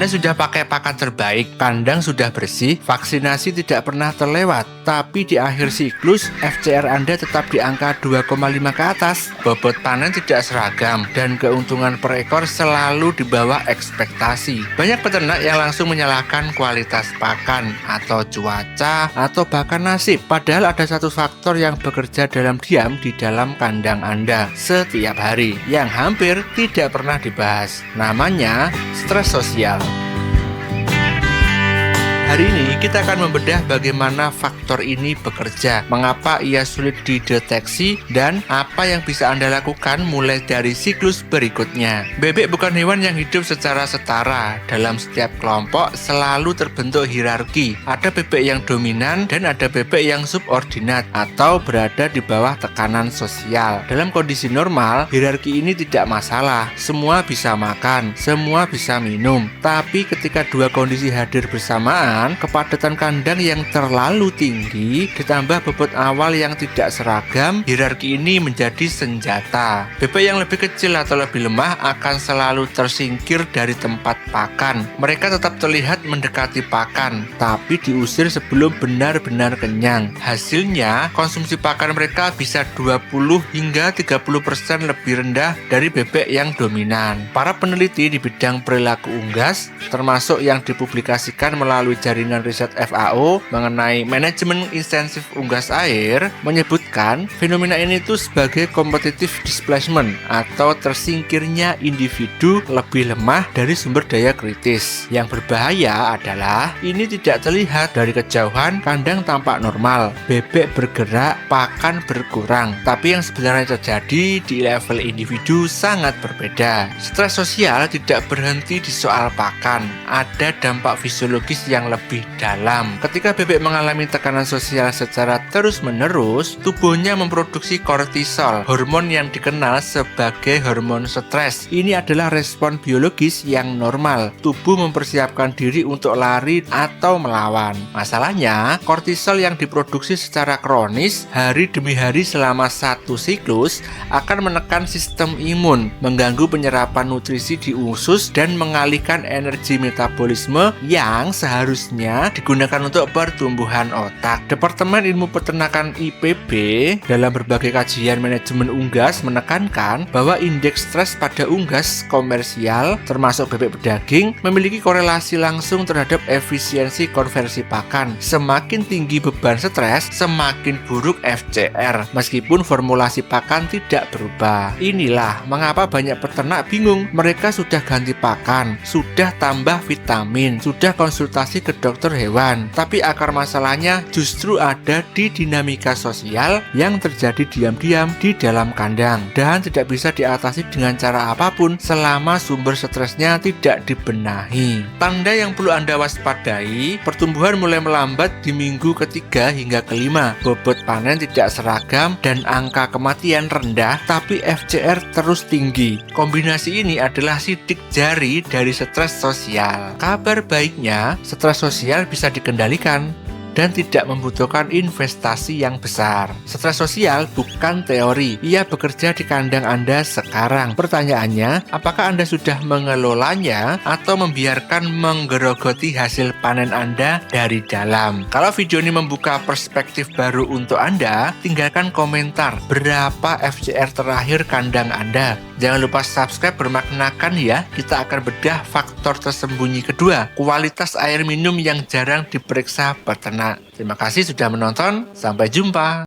Anda sudah pakai pakan terbaik, kandang sudah bersih, vaksinasi tidak pernah terlewat, tapi di akhir siklus FCR Anda tetap di angka 2,5 ke atas. Bobot panen tidak seragam dan keuntungan per ekor selalu di bawah ekspektasi. Banyak peternak yang langsung menyalahkan kualitas pakan atau cuaca atau bahkan nasib. Padahal ada satu faktor yang bekerja dalam diam di dalam kandang Anda setiap hari yang hampir tidak pernah dibahas. Namanya stres sosial. Hari ini kita akan membedah bagaimana faktor ini bekerja, mengapa ia sulit dideteksi, dan apa yang bisa Anda lakukan mulai dari siklus berikutnya. Bebek bukan hewan yang hidup secara setara. Dalam setiap kelompok selalu terbentuk hierarki. Ada bebek yang dominan dan ada bebek yang subordinat atau berada di bawah tekanan sosial. Dalam kondisi normal, hierarki ini tidak masalah. Semua bisa makan, semua bisa minum. Tapi ketika dua kondisi hadir bersamaan, kepadatan kandang yang terlalu tinggi ditambah bobot awal yang tidak seragam, hierarki ini menjadi senjata. Bebek yang lebih kecil atau lebih lemah akan selalu tersingkir dari tempat pakan. Mereka tetap terlihat mendekati pakan, tapi diusir sebelum benar-benar kenyang. Hasilnya, konsumsi pakan mereka bisa 20 hingga 30% lebih rendah dari bebek yang dominan. Para peneliti di bidang perilaku unggas, termasuk yang dipublikasikan melalui jaringan riset FAO mengenai manajemen intensif unggas air, menyebutkan fenomena ini itu sebagai competitive displacement atau tersingkirnya individu lebih lemah dari sumber daya kritis. Yang berbahaya adalah ini tidak terlihat dari kejauhan, kandang tampak normal, bebek bergerak, pakan berkurang, tapi yang sebenarnya terjadi di level individu sangat berbeda. Stres sosial tidak berhenti di soal pakan, ada dampak fisiologis yang lebih dalam. Ketika bebek mengalami tekanan sosial secara terus-menerus, tubuhnya memproduksi kortisol, hormon yang dikenal sebagai hormon stres. Ini adalah respon biologis yang normal. Tubuh mempersiapkan diri untuk lari atau melawan. Masalahnya, kortisol yang diproduksi secara kronis hari demi hari selama satu siklus akan menekan sistem imun, mengganggu penyerapan nutrisi di usus dan mengalihkan energi metabolisme yang seharusnya digunakan untuk pertumbuhan otak. Departemen Ilmu Peternakan IPB dalam berbagai kajian manajemen unggas menekankan bahwa indeks stres pada unggas komersial termasuk bebek berdaging memiliki korelasi langsung terhadap efisiensi konversi pakan. Semakin tinggi beban stres, semakin buruk FCR meskipun formulasi pakan tidak berubah. Inilah mengapa banyak peternak bingung. Mereka sudah ganti pakan, sudah tambah vitamin, sudah konsultasi ke dokter hewan, tapi akar masalahnya justru ada di dinamika sosial yang terjadi diam-diam di dalam kandang dan tidak bisa diatasi dengan cara apapun selama sumber stresnya tidak dibenahi. Tanda yang perlu Anda waspadai, pertumbuhan mulai melambat di minggu ketiga hingga kelima, bobot panen tidak seragam dan angka kematian rendah, tapi FCR terus tinggi. Kombinasi ini adalah sidik jari dari stres sosial. Kabar baiknya, stres sosial bisa dikendalikan dan tidak membutuhkan investasi yang besar. Stres sosial bukan teori, ia bekerja di kandang Anda sekarang. Pertanyaannya, apakah Anda sudah mengelolanya atau membiarkan menggerogoti hasil panen Anda dari dalam? Kalau video ini membuka perspektif baru untuk Anda, tinggalkan komentar berapa FCR terakhir kandang Anda. Jangan lupa subscribe, bermaknakan ya. Kita akan bedah faktor tersembunyi kedua, kualitas air minum yang jarang diperiksa peternak. Terima kasih sudah menonton, sampai jumpa.